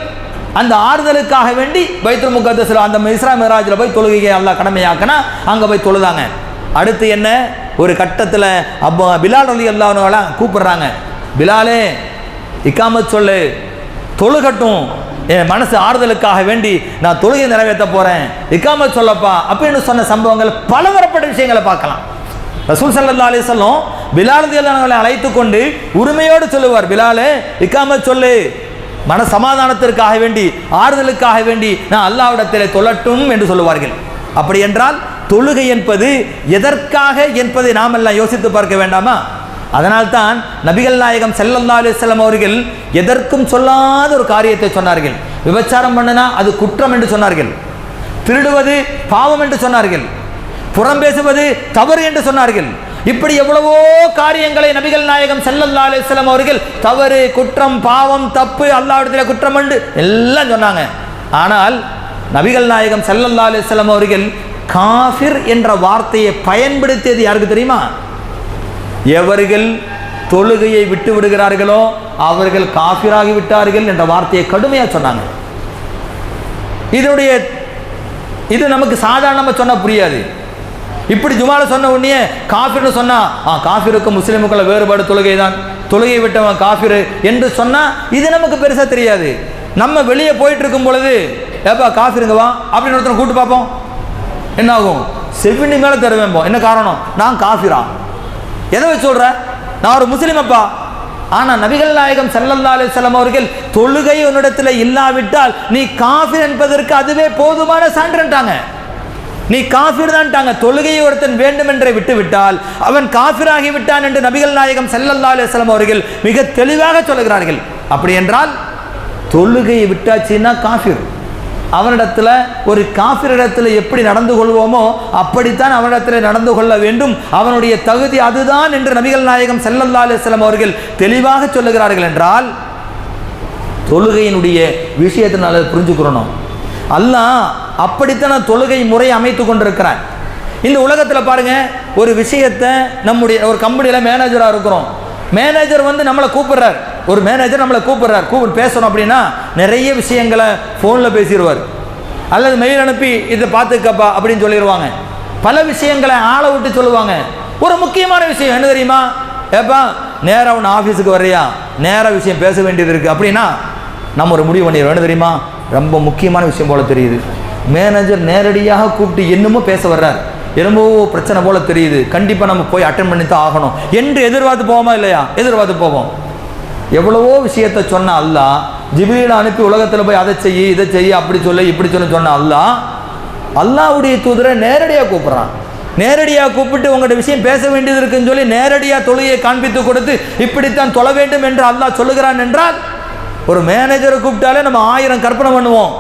அந்த ஆறுதலுக்காக வேண்டி பைத்துல் முகத்தஸ்ல அந்த இஸ்ரா மிராஜ்ல போய் தொழுகையை அல்லாஹ் கடமையாக்கினா அங்க போய் தொழுதாங்க. அடுத்து என்ன, ஒரு கட்டத்தில் பிலால் ரலியல்லாஹு அன்ஹு கூப்பிடுறாங்க, பிலாலே இக்காமத் சொல்லு, தொழுகட்டும், என் மனசு ஆறுதலுக்காக வேண்டி நான் தொழுகை நிறைவேற்ற போறேன், இக்காமத் சொல்லப்பா அப்படின்னு சொன்ன சம்பவங்கள் பலதரப்பட்ட விஷயங்களை பார்க்கலாம். ரசூல் ஸல்லல்லாஹு அலைஹி வஸல்லம் பிலால் ரலியல்லாஹு அன்ஹு அழைத்து கொண்டு உரிமையோடு சொல்லுவார், பிலாலே இக்காமத் சொல்லு, மன சமாதானத்திற்காக வேண்டி ஆறுதலுக்காக வேண்டி நான் அல்லாஹ்விடத்திலே தொழட்டும் என்று சொல்லுவார்கள். அப்படி என்றால் தொழுகை என்பது எதற்காக என்பதை நாம் எல்லாம் யோசித்து பார்க்க வேண்டாமா? அதனால்தான் நபிகள் நாயகம் ஸல்லல்லாஹு அலைஹி வஸல்லம் அவர்கள் எதற்கும் சொல்லாத ஒரு காரியத்தை சொன்னார்கள். விபச்சாரம் பண்ணனா அது குற்றம் என்று சொன்னார்கள், திருடுவது பாவம் என்று சொன்னார்கள், புறம் பேசுவது தவறு என்று சொன்னார்கள். இப்படி எவ்வளவோ காரியங்களை நபிகள் நாயகம் ஸல்லல்லாஹு அலைஹி வஸல்லம் அவர்கள் தவறு, குற்றம், பாவம், தப்பு, அல்லாஹ்விடத்தில் குற்றம் என்று எல்லாம் சொன்னாங்க. ஆனால் நபிகள் நாயகம் ஸல்லல்லாஹு அலைஹி வஸல்லம் அவர்கள் காஃபிர் என்ற வார்த்தையை பயன்படுத்தியது யாருக்கு தெரியுமா? எவர்கள் தொழுகையை விட்டு விடுகிறார்களோ அவர்கள் காஃபிராகி விட்டார்கள் என்ற வார்த்தையை கடுமையாக சொன்னாங்க. இது நமக்கு சாதாரணமாக சொன்னால் புரியாது. இப்படி ஜுமால சொன்ன உடனே காஃபிர்னு சொன்னா காஃபிருக்கும் முஸ்லிமுக்குள்ள வேறுபாடு தொழுகை தான், தொழுகை விட்டவன் காஃபிர் என்று சொன்னா இது நமக்கு பெருசா தெரியாது. நம்ம வெளியே போயிட்டு இருக்கும் பொழுது ஏப்பா காஃபிருங்க வா அப்படின்னு ஒருத்தனை கூப்பிட்டு பார்ப்போம், என்ன ஆகும்? செவினி மேலே தருவேன். என்ன காரணம்? நான் காஃபிரா? எதை வச்சு சொல்ற? நான் ஒரு முஸ்லிம் அப்பா. ஆனால் நபிகள் நாயகம் ஸல்லல்லாஹு அலைஹி வஸல்லம் அவர்கள் தொழுகை உன்னிடத்தில் இல்லாவிட்டால் நீ காஃபிர் என்பதற்கு அதுவே போதுமான சான்றுட்டாங்க. நீ காஃபிர் தான்ட்டாங்க. தொழுகையை ஒருத்தன் வேண்டும் என்றே விட்டு விட்டால் அவன் காஃபிராகி விட்டான் என்று நபிகள் நாயகம் ஸல்லல்லாஹு அலைஹி வஸல்லம் அவர்கள் மிக தெளிவாக சொல்லுகிறார்கள். அப்படி என்றால் தொழுகையை விட்டாச்சுன்னா காஃபிர். அவனிடத்தில் ஒரு காஃபிரிடத்தில் எப்படி நடந்து கொள்வோமோ அப்படித்தான் அவனிடத்தில் நடந்து கொள்ள வேண்டும். அவனுடைய தகுதி அதுதான் என்று நபிகள் நாயகம் ஸல்லல்லாஹு அலைஹி வஸல்லம் அவர்கள் தெளிவாக சொல்லுகிறார்கள். என்றால் தொழுகையினுடைய விஷயத்தை நல்லா புரிஞ்சுக்கிறணும். அல்லாஹ் அப்படித்தான் தொழுகை முறை அமைத்து கொண்டிருக்கிறான். இந்த உலகத்தில் பாருங்க, ஒரு விஷயத்தை நம்முடைய ஒரு கம்பெனியில் மேனேஜராக இருக்கிறோம். மேனேஜர் நம்மளை கூப்பிடுறார். ஒரு மேனேஜர் நம்மளை கூப்பிட்டு பேசணும் அப்படின்னா நிறைய விஷயங்களை ஃபோனில் பேசிடுவார், அல்லது மெயில் அனுப்பி இதை பார்த்துக்கப்பா அப்படின்னு சொல்லிடுவாங்க. பல விஷயங்களை ஆளை விட்டு சொல்லுவாங்க. ஒரு முக்கியமான விஷயம் என்ன தெரியுமா? ஏப்பா நேராக ஒன்று ஆஃபீஸுக்கு வர்றியா, நேராக விஷயம் பேச வேண்டியது இருக்குது அப்படின்னா நம்ம ஒரு முடிவு பண்ணிடுவோம். என்ன தெரியுமா? ரொம்ப முக்கியமான விஷயம் போல தெரியுது. மேனேஜர் நேரடியாக கூப்பிட்டு என்னமோ பேச வர்றார், என்னமோ பிரச்சனை போல தெரியுது, கண்டிப்பாக நம்ம போய் அட்டென்ட் பண்ணி தான் ஆகணும் என்று எதிர்பார்த்து போவோமா இல்லையா? எதிர்பார்த்து போவோம். எவ்வளவோ விஷயத்தை சொன்ன அல்லாஹ் ஜிப்ரீலை அனுப்பி உலகத்தில் போய் அதை செய்ய இதை செய்ய அப்படி சொல்ல இப்படி சொன்ன அல்லாஹ்வுடைய தூதரை நேரடியாக கூப்பிட்றான். நேரடியாக கூப்பிட்டு உங்களோட விஷயம் பேச வேண்டியது இருக்குன்னு சொல்லி நேரடியாக தொழுகையை காண்பித்து கொடுத்து இப்படித்தான் தொழ வேண்டும் என்று அல்லாஹ் சொல்லுகிறான். என்றால் ஒரு மேனேஜரை கூப்பிட்டாலே நம்ம 1000 கற்பனை பண்ணுவோம்.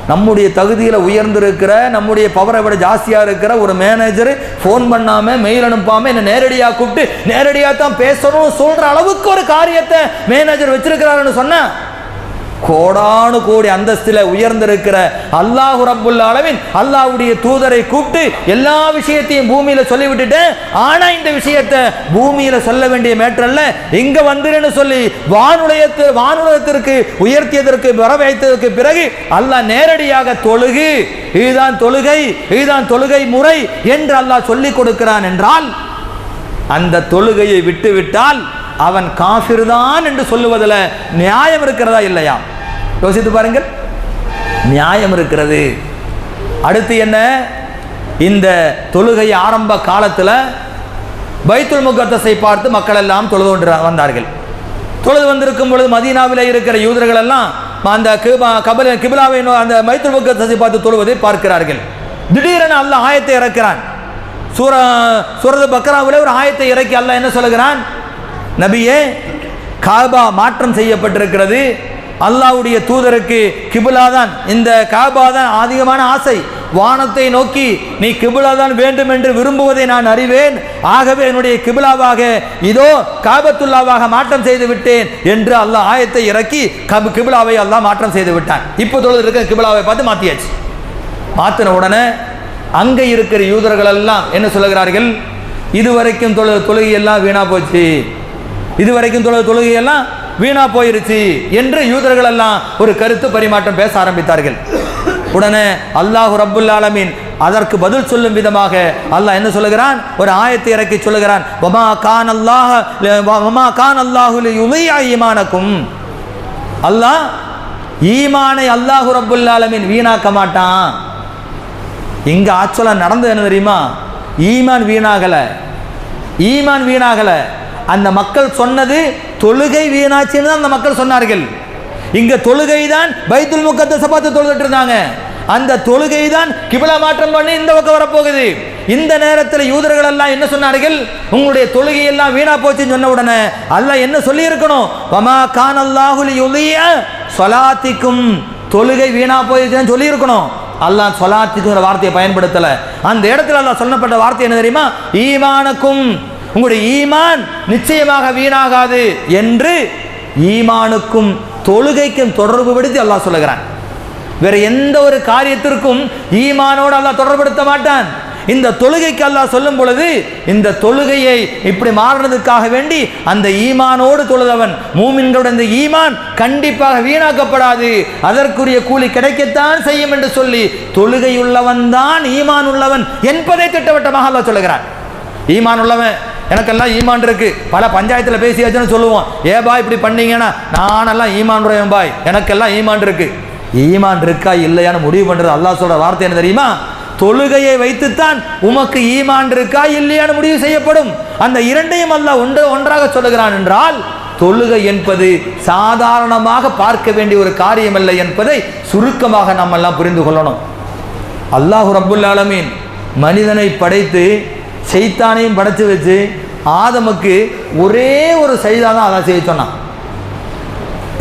நம்முடைய தகுதியில் உயர்ந்திருக்கிற, நம்முடைய பவரை விட ஜாஸ்தியாக இருக்கிற ஒரு மேனேஜர் ஃபோன் பண்ணாமல் மெயில் அனுப்பாமல் என்ன நேரடியாக கூப்பிட்டு நேரடியாக தான் பேசணும் சொல்கிற அளவுக்கு ஒரு காரியத்தை மேனேஜர் வச்சிருக்கிறாருன்னு சொன்ன கோடானு கோடி அந்தஸ்தில் உயர்ந்திருக்கிற அல்லாஹ் ரப்புல் ஆலமீன் அல்லாஹ்வுடைய தூதரை கூப்பிட்டு எல்லா விஷயத்தையும் பூமியில் சொல்லிவிட்டுட்டேன், ஆனால் இந்த விஷயத்தை பூமியில் சொல்ல வேண்டிய மேட்டர்ல இங்கே வந்துருன்னு சொல்லி வானுலகத்திற்கு உயர்த்தியதற்கு வர வைத்ததற்கு பிறகு அல்லாஹ் நேரடியாக இதுதான் தொழுகை முறை என்று அல்லாஹ் சொல்லிக் கொடுக்கிறான். என்றால் அந்த தொழுகையை விட்டுவிட்டால் அவன் காஃபிர் தான் என்று சொல்லுவதில் நியாயம் இருக்கிறதா இல்லையா? யோசித்து பாருங்கள், நியாயம் இருக்கிறது. அடுத்து என்ன? இந்த தொழுகை ஆரம்ப காலத்தில் பைத்துல் முகத்தஸை பார்த்து மக்கள் எல்லாம் தொழுது கொண்டு வந்தார்கள். தொழுது வந்திருக்கும் பொழுது மதீனாவில் இருக்கிற யூதர்கள் எல்லாம் அந்த கிபிலாவை அந்த பைத்துல் முகத்தஸை பார்த்து தொழுவதை பார்க்கிறார்கள். திடீரென அல்லாஹ் ஆயத்தை இறக்கிறான். சூரத் பக்ராவில் ஒரு ஆயத்தை இறக்கி அல்லாஹ் என்ன சொல்லுகிறான்? நபியே, காபா மாற்றம் செய்யப்பட்டிருக்கிறது. அல்லாஹ்வுடைய தூதருக்கு கிபிலா தான், இந்த காபா தான் அதிகமான ஆசை. வானத்தை நோக்கி நீ கிபிலா தான் வேண்டும் என்று விரும்புவதை நான் அறிவேன். ஆகவே என்னுடைய கிபிலாவாக இதோ காபத்துல்லாவாக மாற்றம் செய்து விட்டேன் என்று அல்லாஹ் ஆயத்தை இறக்கி கிபிலாவை அல்லாஹ் மாற்றம் செய்து விட்டான். இப்போ தொழுது இருக்க கிபிலாவை பார்த்து மாற்றியாச்சு. மாற்றின உடனே அங்கே இருக்கிற யூதர்கள் எல்லாம் என்ன சொல்லுகிறார்கள்? இதுவரைக்கும் தொழுகையெல்லாம் வீணா போச்சு, இதுவரைக்கும் தொழுகையெல்லாம் வீணா போயிருச்சு என்று யூதர்கள் எல்லாம் ஒரு கருத்து பரிமாற்றம் பேச ஆரம்பித்தார்கள். உடனே அல்லாஹ் ரப்புல் ஆலமீன் அதற்கு பதில் சொல்லும் விதமாக அல்லாஹ் என்ன சொல்லுகிறான்? ஒரு ஆயத்தை இறக்கி சொல்லுகிறான். வமா கான் அல்லாஹு லியுதிஅ ஈமானக்கும். அல்லாஹ் ஈமானை அல்லாஹ் ரப்புல் ஆலமீன் வீணாக்க மாட்டான். இங்க ஆக்சுவலாக நடந்தது என்ன தெரியுமா? ஈமான் வீணாகல. அந்த மக்கள் சொன்னது தொழுகை வீணாச்சுன்னு தான் அந்த மக்கள் சொன்னார்கள். இங்க தொழுகை தான் பைத்துல் முகத்தஸை பார்த்து தொழுதுட்டு இருந்தாங்க. அந்த தொழுகை தான் கிபிலா மாற்றம் பண்ணி இந்த பக்கம் வரப்போகுது. இந்த நேரத்தில் யூதர்கள் எல்லாம் என்ன சொன்னார்கள்? உங்களுடைய தொழுகை எல்லாம் வீணா போச்சுன்னு சொன்ன உடனே அல்லாஹ் என்ன சொல்லி இருக்கணும்? வமா கானல்லாஹு லியுதிஅ ஸலாத்திக்கும். தொழுகை வீணா போயிடுச்சுன்னு சொல்லி இருக்கணும். அல்லாஹ் ஸலாத்திக்குங்கிற வார்த்தையை பயன்படுத்தல. அந்த இடத்துல அல்லாஹ் சொல்லப்பட்ட வார்த்தை என்ன தெரியுமா? ஈமானுக்கும். உங்களுடைய ஈமான் நிச்சயமாக வீணாகாது என்று ஈமானுக்கும் தொழுகைக்கும் தொடர்பு படுத்தி அல்லாஹ் சொல்லுகிறான். வேற எந்த ஒரு காரியத்திற்கும் ஈமானோடு அல்லாஹ் தொடர்படுத்த மாட்டான். இந்த தொழுகைக்கு அல்லாஹ் சொல்லும் பொழுது இந்த தொழுகையை இப்படி மாறுறதுக்காக வேண்டி அந்த ஈமானோடு தொழுதவன் மூமின்களுடைய இந்த ஈமான் கண்டிப்பாக வீணாக்கப்படாது, அதற்குரிய கூலி கிடைக்கத்தான் செய்யும் என்று சொல்லி தொழுகை உள்ளவன் தான் ஈமான் உள்ளவன் என்பதை திட்டவட்டமாக அல்லாஹ் சொல்லுகிறான். ஈமான் உள்ளவன், எனக்கெல்லாம் ஈமான் இருக்கு, பல பஞ்சாயத்தில் பேசியாச்சுன்னு சொல்லுவோம். ஏபா இப்படி பண்ணீங்கன்னா நானெல்லாம் ஈமான் உடையவன் பாய், எனக்கெல்லாம் ஈமான் இருக்கு. ஈமான் இருக்கா இல்லையான்னு முடிவு பண்றது அல்லாஹ் சொல்ற வார்த்தை என்ன தெரியுமா? தொழுகையை வைத்துத்தான் உமக்கு ஈமான் இருக்கா இல்லையான்னு முடிவு செய்யப்படும். அந்த இரண்டையும் அல்லாஹ் ஒன்றாக சொல்லுகிறான். என்றால் தொழுகை என்பது சாதாரணமாக பார்க்க வேண்டிய ஒரு காரியம் அல்ல என்பதை சுருக்கமாக நம்ம எல்லாம் புரிந்து கொள்ளணும். அல்லாஹ் ரப்புல் ஆலமீன் மனிதனை படைத்து ஷைத்தானையும் படைச்சு வச்சு ஆதமுக்கு ஒரே ஒரு சஜிதா தான் அதான் செய்ய சொன்னான்.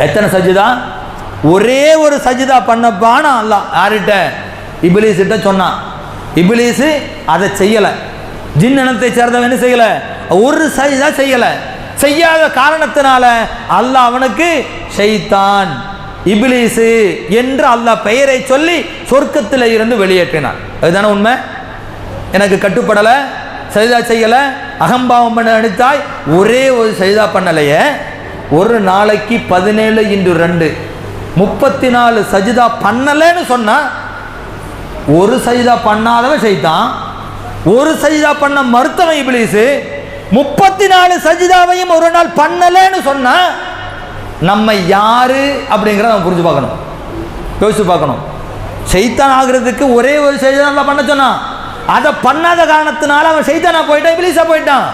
எத்தனை சஜிதா? ஒரே ஒரு சஜிதா பண்ணப்பான அல்லாஹ் யார்கிட்ட? இப்லீஸ்கிட்ட சொன்னான். இப்லீஸ் அதை செய்யலை. ஜின்னத்தை சேர்ந்தவன் என்ன செய்யலை? ஒரு சஜிதா செய்யலை. செய்யாத காரணத்தினால அல்லாஹ் அவனுக்கு ஷைத்தான், இப்லீஸ் என்று அல்லாஹ் பெயரை சொல்லி சொர்க்கத்தில் இருந்து வெளியேற்றினான். அதுதானே உண்மை. எனக்கு கட்டுப்படலை, சஜிதா செய்யலை, அகம்பாவம் பண்ண நினைத்தாய், ஒரே ஒரு சஜிதா பண்ணலையே. ஒரு நாளைக்கு 17 × 2 34 சஜிதா பண்ணலைன்னு சொன்னா, ஒரு சஜிதா பண்ணாதவன் ஷைத்தான், ஒரு சஜிதா பண்ண மறுத்தவன் இப்லீஸ், 34 சஜிதாவையும் ஒரு நாள் பண்ணலைன்னு சொன்னா நம்ம யாரு அப்படிங்கிறத நம்ம புரிஞ்சு பார்க்கணும், யோசிச்சு பார்க்கணும். ஷைத்தான் ஆகிறதுக்கு ஒரே ஒரு சஜிதா பண்ண சொன்னான். அதை பண்ணாத காரணத்தினால அவன் ஷைத்தானா போயிட்டான், இப்லீஸா போயிட்டான்.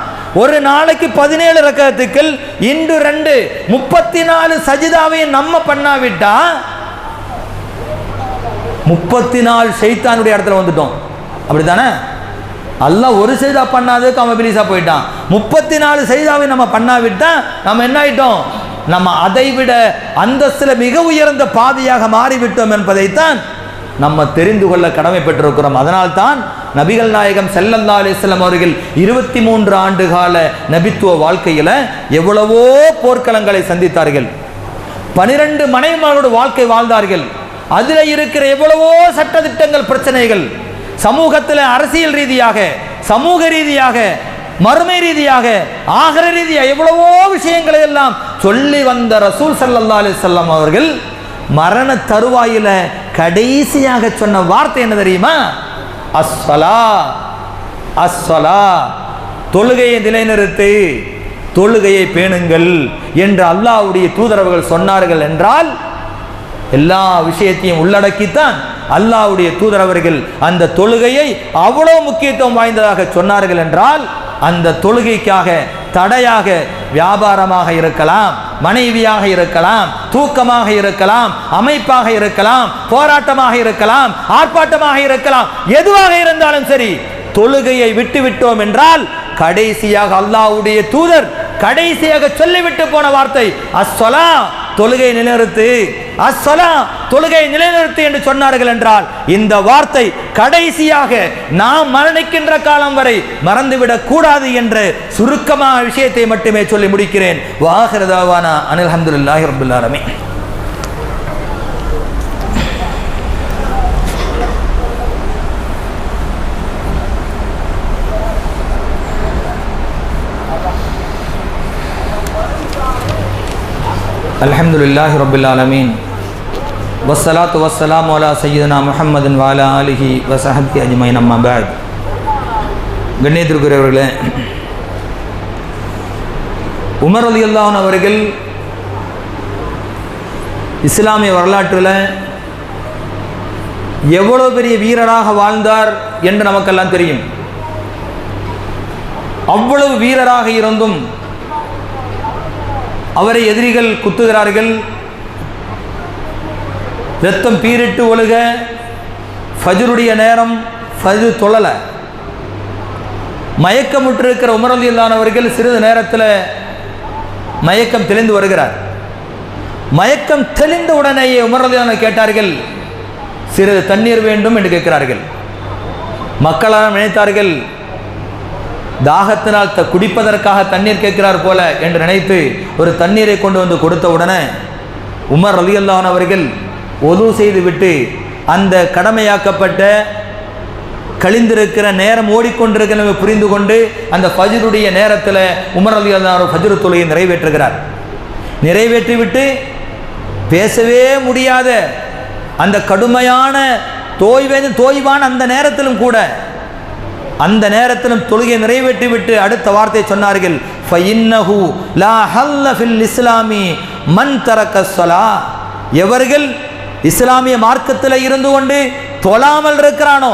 ஒரு நாளைக்கு 17 ரக்கத்துக்கள் × 2 34 சஜிதாவையும் நம்ம பண்ணாவிட்டா 34 ஷைத்தானுடைய இடத்துல வந்துட்டோம். அப்படித்தானே? அல்லாஹ் ஒரு சஜிதா பண்ணாததுக்கு அவன் இப்லீஸா போயிட்டான். 34 சஜிதாவை நம்ம பண்ணாவிட்டா நம்ம என்ன ஆயிட்டோம்? நம்ம அதைவிட அந்தஸ்துல மிக உயர்ந்த பாதையாக மாறிவிட்டோம் என்பதைத்தான் நம்ம தெரிந்து கொள்ள கடமைப்பட்டிருக்கிறோம். அதனால்தான் நபிகள் நாயகம் ஸல்லல்லாஹு அலைஹி வஸல்லம் அவர்கள் 23 ஆண்டு கால நபித்துவ வாழ்க்கையில் எவ்வளவோ போர்க்களங்களை சந்தித்தார்கள். 12 மனைவிமாரோடு வாழ்க்கை வாழ்ந்தார்கள். அதில் இருக்கிற எவ்வளவோ சட்டதிட்டங்கள், பிரச்சனைகள், சமூகத்தில் அரசியல் ரீதியாக, சமூக ரீதியாக, மறுமை ரீதியாக, ஆகிர ரீதியாக எவ்வளவோ விஷயங்களை எல்லாம் சொல்லி வந்த ரசூல் ஸல்லல்லாஹு அலைஹி வஸல்லம் அவர்கள் மரண தருவாயில கடைசியாக சொன்ன வார்த்தை என்ன தெரியுமா? அஸ்ஸலா, அஸ்ஸலா, தொழுகையை நிலைநிறுத்து, தொழுகையை பேணுங்கள் என்று அல்லாஹ்வுடைய தூதரவர்கள் சொன்னார்கள் என்றால் எல்லா விஷயத்தையும் உள்ளடக்கித்தான் அல்லாஹ்வுடைய தூதரவர்கள் அந்த தொழுகையை அவ்வளவு முக்கியத்துவம் வாய்ந்ததாக சொன்னார்கள் என்றால் அந்த தொழுகைக்காக தடையாக வியாபாரமாக இருக்கலாம், மனைவியாக இருக்கலாம், தூக்கமாக இருக்கலாம், அமைப்பாக இருக்கலாம், போராட்டமாக இருக்கலாம், ஆர்ப்பாட்டமாக இருக்கலாம், எதுவாக இருந்தாலும் சரி, தொழுகையை விட்டு விட்டோம் என்றால் கடைசியாக அல்லாஹ்வுடைய தூதர் கடைசியாக சொல்லிவிட்டு போன வார்த்தை அஸ்ஸலா, தொழுகை நிலைநிறுத்து, அஸ்ஸலா, தொழுகை நிலைநிறுத்து என்று சொன்னார்கள் என்றால் இந்த வார்த்தை கடைசியாக நாம் மரணிக்கின்ற காலம் வரை மறந்துவிடக் கூடாது என்ற சுருக்கமான விஷயத்தை மட்டுமே சொல்லி முடிக்கிறேன். வாஹிரு தஅவானா அனில் ஹம்துலில்லாஹி ரப்பில் ஆலமீன். அல்ஹம்துலில்லாஹி ரப்பில் ஆலமீன். வஸ்ஸலாத்து வஸ்ஸலாமு அலா சய்யிதினா முஹம்மதின் வஅலா ஆலிஹி வஸஹ்பிஹி அஜ்மஈன். அம்மா பஅத். கண்ணியத்திற்குரியவர்களே, உமர் ரலியல்லாஹு அன்ஹு அவர்கள் இஸ்லாமிய வரலாற்றில் எவ்வளவு பெரிய வீரராக வாழ்ந்தார் என்று நமக்கெல்லாம் தெரியும். அவ்வளவு வீரராக இருந்தும் அவரை எதிரிகள் குத்துகிறார்கள், இரத்தம் பீரிட்டு ஒழுக, ஃபஜ்ருடைய நேரம், ஃபஜ்ர் தொழல, மயக்கமுற்றிருக்கிற உமர் ரலியல்லாஹு அன்ஹு அவர்கள் சிறிது நேரத்தில் மயக்கம் தெளிந்து வருகிறார். மயக்கம் தெளிந்த உடனேயே உமர் ரலியல்லாஹு அன்ஹு கேட்டார்கள், சிறிது தண்ணீர் வேண்டும் என்று கேட்கிறார்கள். மக்களால் நினைத்தார்கள் தாகத்தினால் குடிப்பதற்காக தண்ணீர் கேட்கிறார் போல என்று நினைத்து ஒரு தண்ணீரை கொண்டு வந்து கொடுத்த உடனே உமர் ரலியல்லாஹு அன்ஹு அவர்கள் ஒது செய்துவிட்டு அந்த கடமையாக்கப்பட்ட கழிந்திருக்கிற நேரம் ஓடிக்கொண்டிருக்கிற புரிந்து கொண்டு அந்த ஃபஜ்ருடைய நேரத்தில் உமர் ரலியல்லாஹு அன்ஹு ஃபஜ்ர் தொழுகையை நிறைவேற்றுகிறார். நிறைவேற்றிவிட்டு பேசவே முடியாத அந்த கடுமையான தோய்வான அந்த நேரத்திலும் கூட, அந்த நேரத்திலும் தொழுகையை நிறைவேற்றிவிட்டு அடுத்த வார்த்தை சொன்னார்கள், ஃபஇன்னஹு லா ஹல்ல ஃபில் இஸ்லாமி மன் தரக்க ஸலா. எவர்கள் இஸ்லாமிய மார்க்கத்தில் இருந்து கொண்டு தொழாமல் இருக்கிறானோ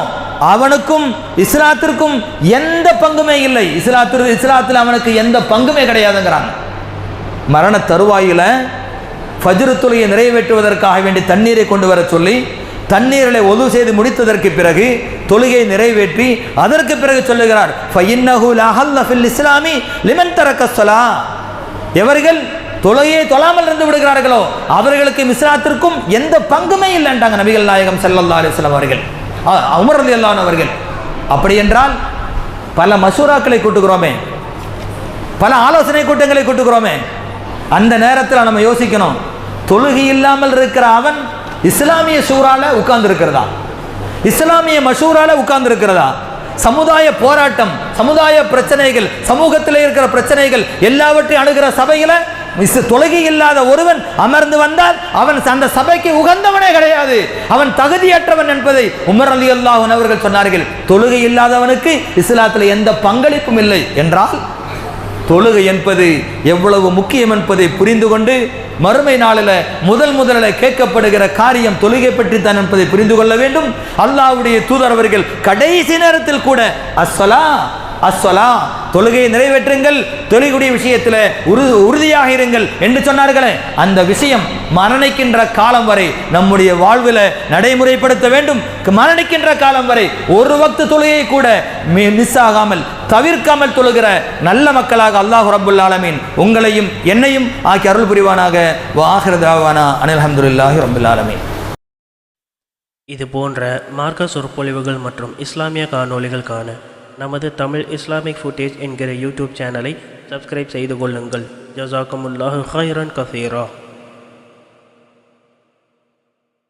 அவனுக்கும் இஸ்லாத்திற்கும் எந்த பங்குமே இல்லை, இஸ்லாத்தில் அவனுக்கு எந்த பங்குமே கிடையாதுங்கிறாங்க. மரண தருவாயில் ஃபஜ்ர் தொழுகையை நிறைவேற்றுவதற்காக வேண்டி தண்ணீரை கொண்டு வர சொல்லி தண்ணீரிலே ஒது செய்து முடித்ததற்கு பிறகு தொழுகையை நிறைவேற்றி அதற்கு பிறகு சொல்லுகிறார் ஃபஇன்னஹு லா ஹல்ல ஃபில் இஸ்லாமி லிமன் தரக்க ஸலா. எவர்கள் தொழுகையை தொழாமல் இருந்து விடுகிறார்களோ அவர்களுக்கு இஸ்லாத்திற்கும் எந்த பங்குமே இல்லைன்றாங்க நபிகள் நாயகம் ஸல்லல்லாஹு அலைஹி வஸல்லம் அவர்கள், உமர் ரலியல்லாஹு அன்ஹு அவர்கள். அப்படி என்றால் பல மசூராக்களை கூட்டுகிறோமே, பல ஆலோசனை கூட்டங்களை கூட்டுகிறோமே, அந்த நேரத்தில் நம்ம யோசிக்கணும், தொழுகை இல்லாமல் இருக்கிற அவன் இஸ்லாமிய ஷூரால உட்கார்ந்து இருக்கிறதா, இஸ்லாமிய மஷூரால உட்கார்ந்து இருக்கிறதா? சமுதாய போராட்டம், சமுதாய பிரச்சனைகள், சமூகத்தில் இருக்கிற பிரச்சனைகள் எல்லாவற்றையும் அணுகிற சபையில தொழுகை இல்லாத ஒருவன் அமர்ந்து வந்தால் அவன் அந்த சபைக்கு உகந்தவனே கிடையாது, அவன் தகுதியற்றவன் என்பதை உமர் ரலியல்லாஹு அன்ஹு அவர்கள் சொன்னார்கள். தொழுகை இல்லாதவனுக்கு இஸ்லாத்தில் எந்த பங்களிப்பும் இல்லை என்றால் தொழுகை என்பது எவ்வளவு முக்கியம் என்பதை புரிந்து கொண்டு மறுமை நாளில் முதலில் கேட்கப்படுகிற காரியம் தொழுகை பற்றி தான் என்பதை புரிந்து கொள்ள வேண்டும். அல்லாஹ்வுடைய தூதர் அவர்கள் கடைசி நேரத்தில் கூட அஸ்ஸலா அஸ்ஸலா, தொழுகையை நிறைவேற்றுங்கள், தொழுகையுடைய விஷயத்தில் உறுதியாக இருங்கள் என்று சொன்னார்களே, அந்த விஷயம் மரணிக்கின்ற காலம் வரை நம்முடைய வாழ்வில் நடைமுறைப்படுத்த வேண்டும். மரணிக்கின்ற காலம் வரை ஒரு வக்து தொழுகையை கூட மிஸ் ஆகாமல் தவிர்க்காமல் தொழுகிற நல்ல மக்களாக அல்லாஹ் ரப்புல் ஆலமீன் உங்களையும் என்னையும் ஆக்கி அருள் புரிவானாக. வஆகிரு தஅவானா அனில் ஹம்துலில்லாஹி ரப்பில் ஆலமீன். இது போன்ற மார்க்க சொற்பொழிவுகள் மற்றும் இஸ்லாமிய காணொளிகள் காண நமது தமிழ் இஸ்லாமிக் ஃபுட்டேஜ் என்கிற யூடியூப் சேனலை சப்ஸ்கிரைப் செய்து கொள்ளுங்கள். ஜஸாக்குமுல்லாஹு கைரன் கஸீரா.